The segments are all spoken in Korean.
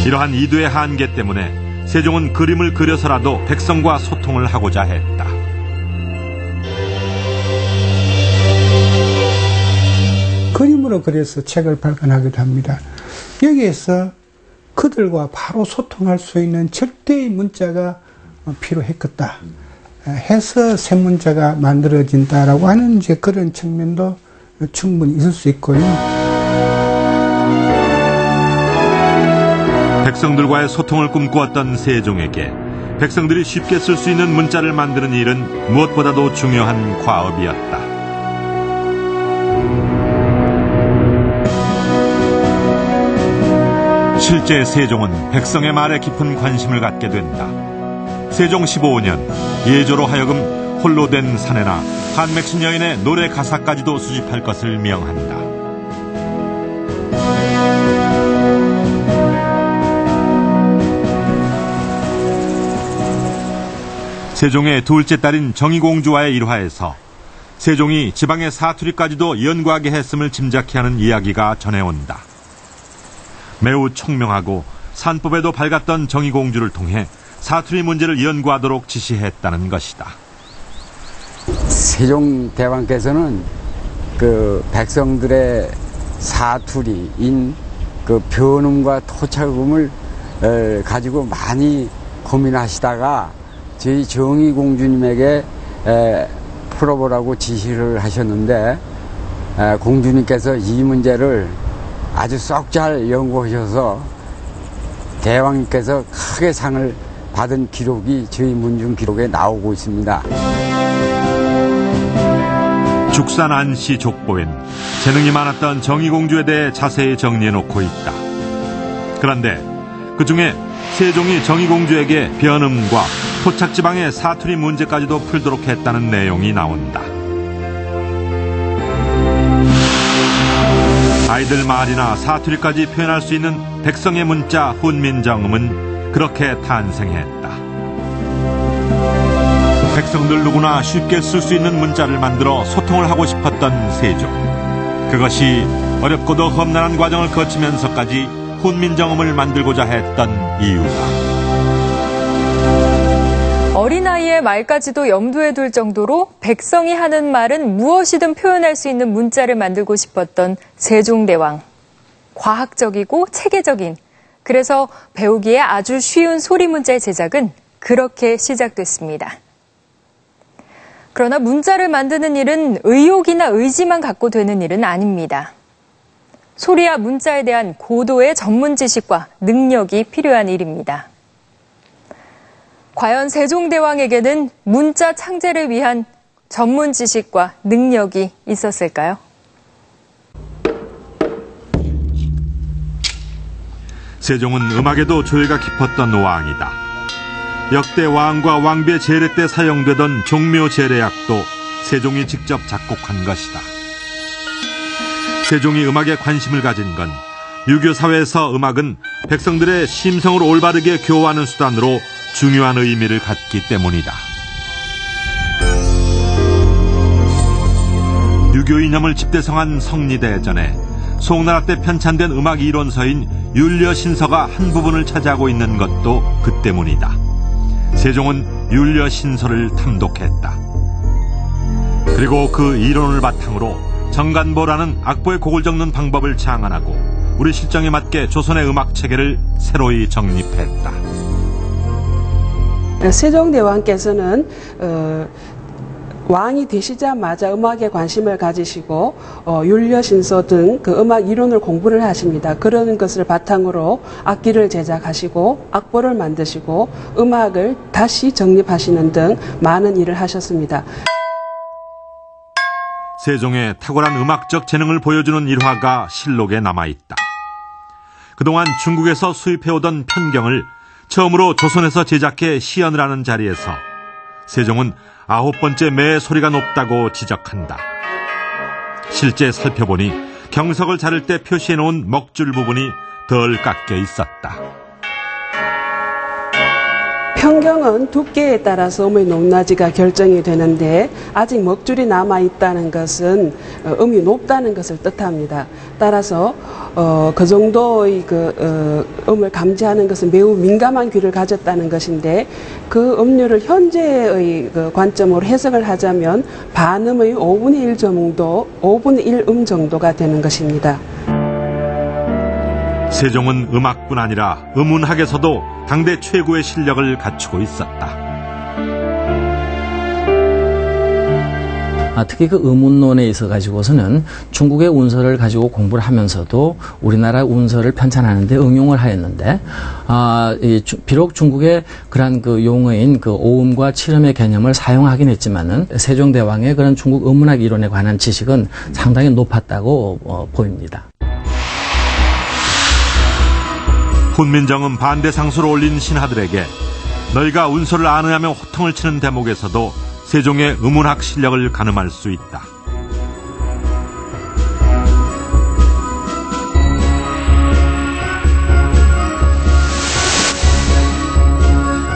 이러한 이도의 한계 때문에 세종은 그림을 그려서라도 백성과 소통을 하고자 했다. 그림으로 그려서 책을 발간하기도 합니다. 여기에서 그들과 바로 소통할 수 있는 절대의 문자가 필요했겠다 해서 샘문자가 만들어진다라고 하는 이제 그런 측면도 충분히 있을 수 있고요. 백성들과의 소통을 꿈꾸었던 세종에게 백성들이 쉽게 쓸 수 있는 문자를 만드는 일은 무엇보다도 중요한 과업이었다. 실제 세종은 백성의 말에 깊은 관심을 갖게 된다. 세종 15년 예조로 하여금 홀로 된 사내나 한맺힌 여인의 노래 가사까지도 수집할 것을 명한다. 세종의 둘째 딸인 정의공주와의 일화에서 세종이 지방의 사투리까지도 연구하게 했음을 짐작케 하는 이야기가 전해온다. 매우 총명하고 산법에도 밝았던 정의공주를 통해 사투리 문제를 연구하도록 지시했다는 것이다. 세종대왕께서는 그 백성들의 사투리인 그 변음과 토착음을 가지고 많이 고민하시다가 저희 정의공주님에게 풀어보라고 지시를 하셨는데 공주님께서 이 문제를 아주 쏙 잘 연구하셔서 대왕님께서 크게 상을 받은 기록이 저희 문중 기록에 나오고 있습니다. 죽산 안씨 족보엔 재능이 많았던 정의공주에 대해 자세히 정리해놓고 있다. 그런데 그중에 세종이 정의공주에게 변음과 토착지방의 사투리 문제까지도 풀도록 했다는 내용이 나온다. 아이들 말이나 사투리까지 표현할 수 있는 백성의 문자 훈민정음은 그렇게 탄생했다. 백성들 누구나 쉽게 쓸 수 있는 문자를 만들어 소통을 하고 싶었던 세종. 그것이 어렵고도 험난한 과정을 거치면서까지 훈민정음을 만들고자 했던 이유다. 어린아이의 말까지도 염두에 둘 정도로 백성이 하는 말은 무엇이든 표현할 수 있는 문자를 만들고 싶었던 세종대왕. 과학적이고 체계적인, 그래서 배우기에 아주 쉬운 소리 문자의 제작은 그렇게 시작됐습니다. 그러나 문자를 만드는 일은 의욕이나 의지만 갖고 되는 일은 아닙니다. 소리와 문자에 대한 고도의 전문 지식과 능력이 필요한 일입니다. 과연 세종대왕에게는 문자 창제를 위한 전문 지식과 능력이 있었을까요? 세종은 음악에도 조예가 깊었던 왕이다. 역대 왕과 왕비의 제례 때 사용되던 종묘 제례악도 세종이 직접 작곡한 것이다. 세종이 음악에 관심을 가진 건 유교 사회에서 음악은 백성들의 심성을 올바르게 교화하는 수단으로 중요한 의미를 갖기 때문이다. 유교 이념을 집대성한 성리대전에 송나라 때 편찬된 음악 이론서인 율려신서가 한 부분을 차지하고 있는 것도 그 때문이다. 세종은 율려신서를 탐독했다. 그리고 그 이론을 바탕으로 정간보라는 악보의 곡을 적는 방법을 창안하고 우리 실정에 맞게 조선의 음악 체계를 새로이 정립했다. 세종대왕께서는 왕이 되시자마자 음악에 관심을 가지시고 율려신서 등 그 음악 이론을 공부를 하십니다. 그런 것을 바탕으로 악기를 제작하시고 악보를 만드시고 음악을 다시 정립하시는 등 많은 일을 하셨습니다. 세종의 탁월한 음악적 재능을 보여주는 일화가 실록에 남아있다. 그동안 중국에서 수입해오던 편경을 처음으로 조선에서 제작해 시연을 하는 자리에서 세종은 9번째 매 소리가 높다고 지적한다. 실제 살펴보니 경석을 자를 때 표시해놓은 먹줄 부분이 덜 깎여 있었다. 평경은 두께에 따라서 음의 높낮이가 결정이 되는데 아직 먹줄이 남아 있다는 것은 음이 높다는 것을 뜻합니다. 따라서 그 정도의 음을 감지하는 것은 매우 민감한 귀를 가졌다는 것인데 그 음률을 현재의 관점으로 해석을 하자면 반음의 5분의 1 정도, 5분의 1 음 정도가 되는 것입니다. 세종은 음악뿐 아니라 음운학에서도 당대 최고의 실력을 갖추고 있었다. 특히 그 음운론에 있어 가지고서는 중국의 운서를 가지고 공부를 하면서도 우리나라 운서를 편찬하는 데 응용을 하였는데, 비록 중국의 그러한 그 용어인 그 오음과 칠음의 개념을 사용하긴 했지만은 세종대왕의 그런 중국 음운학 이론에 관한 지식은 상당히 높았다고 보입니다. 훈민정음 반대 상소를 올린 신하들에게 너희가 운서를 안으하며 호통을 치는 대목에서도 세종의 음운학 실력을 가늠할 수 있다.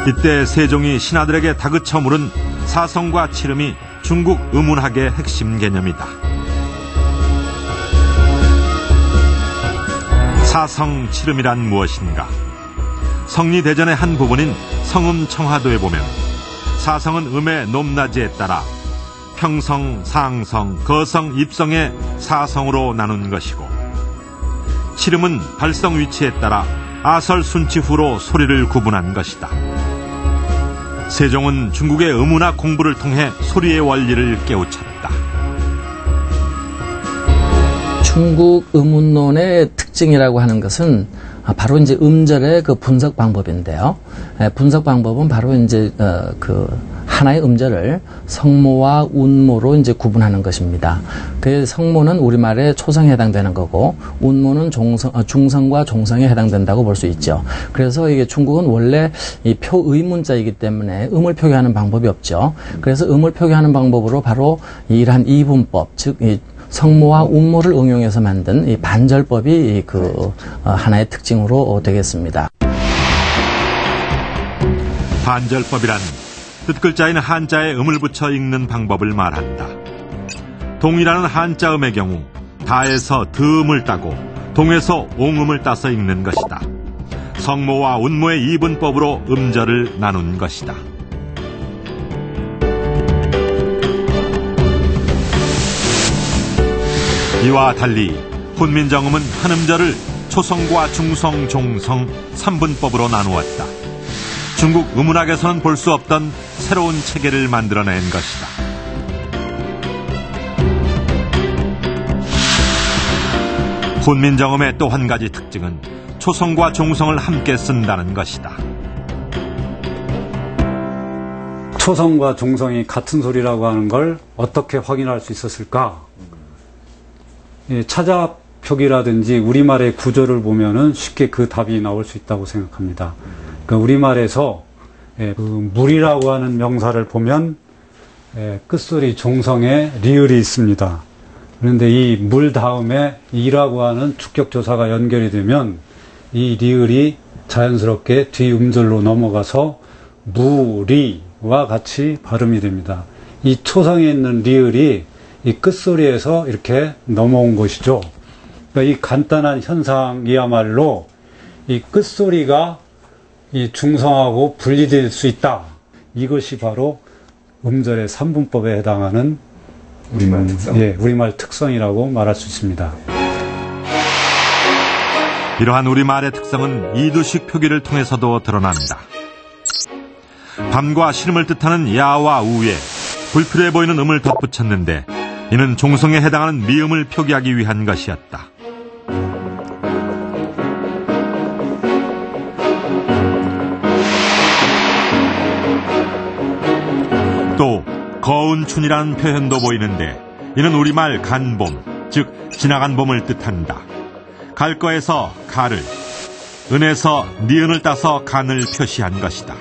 이때 세종이 신하들에게 다그쳐 물은 사성과 칠음이 중국 음운학의 핵심 개념이다. 사성, 칠음이란 무엇인가? 성리대전의 한 부분인 성음청하도에 보면 사성은 음의 높낮이에 따라 평성, 상성, 거성, 입성의 사성으로 나눈 것이고, 칠음은 발성 위치에 따라 아설, 순치후로 소리를 구분한 것이다. 세종은 중국의 음운학 공부를 통해 소리의 원리를 깨우쳤다. 중국 음운론의 특징이라고 하는 것은 바로 이제 음절의 그 분석 방법인데요. 분석 방법은 바로 이제 그 하나의 음절을 성모와 운모로 이제 구분하는 것입니다. 그 성모는 우리말의 초성에 해당되는 거고, 운모는 중성과 종성에 해당된다고 볼 수 있죠. 그래서 이게 중국은 원래 이 표의문자이기 때문에 음을 표기하는 방법이 없죠. 그래서 음을 표기하는 방법으로 바로 이러한 이분법, 즉 이 성모와 운모를 응용해서 만든 이 반절법이 그 하나의 특징으로 되겠습니다. 반절법이란 뜻글자인 한자에 음을 붙여 읽는 방법을 말한다. 동이라는 한자음의 경우 다에서 드음을 따고 동에서 옹음을 따서 읽는 것이다. 성모와 운모의 이분법으로 음절을 나눈 것이다. 이와 달리 훈민정음은 한 음절을 초성과 중성, 종성 3분법으로 나누었다. 중국 음운학에서는 볼 수 없던 새로운 체계를 만들어낸 것이다. 훈민정음의 또 한 가지 특징은 초성과 종성을 함께 쓴다는 것이다. 초성과 종성이 같은 소리라고 하는 걸 어떻게 확인할 수 있었을까? 차자표기라든지 우리말의 구조를 보면은 쉽게 그 답이 나올 수 있다고 생각합니다. 그러니까 우리말에서 그 물이라고 하는 명사를 보면 끝소리 종성에 리을이 있습니다. 그런데 이 물 다음에 이라고 하는 축격조사가 연결이 되면 이 리을이 자연스럽게 뒤 음절로 넘어가서 무리와 같이 발음이 됩니다. 이 초성에 있는 리을이 이 끝소리에서 이렇게 넘어온 것이죠. 그러니까 이 간단한 현상이야말로 이 끝소리가 이 중성하고 분리될 수 있다. 이것이 바로 음절의 3분법에 해당하는 우리말 특성. 우리말 특성이라고 말할 수 있습니다. 이러한 우리말의 특성은 이두식 표기를 통해서도 드러난다. 밤과 시름을 뜻하는 야와 우에 불필요해 보이는 음을 덧붙였는데 이는 종성에 해당하는 미음을 표기하기 위한 것이었다. 또 거운춘이라는 표현도 보이는데 이는 우리말 간봄, 즉 지나간 봄을 뜻한다. 갈거에서 가를, 은에서 니은을 따서 간을 표시한 것이다.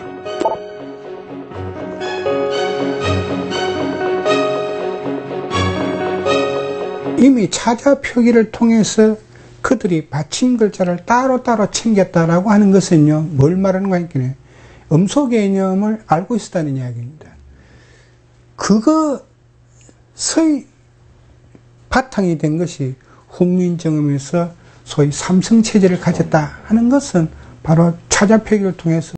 이미 차자 표기를 통해서 그들이 받침 글자를 따로따로 챙겼다라고 하는 것은요, 뭘 말하는 거니까 음소 개념을 알고 있었다는 이야기입니다. 그것의 바탕이 된 것이 훈민정음에서 소위 삼성체제를 가졌다 하는 것은 바로 차자표기를 통해서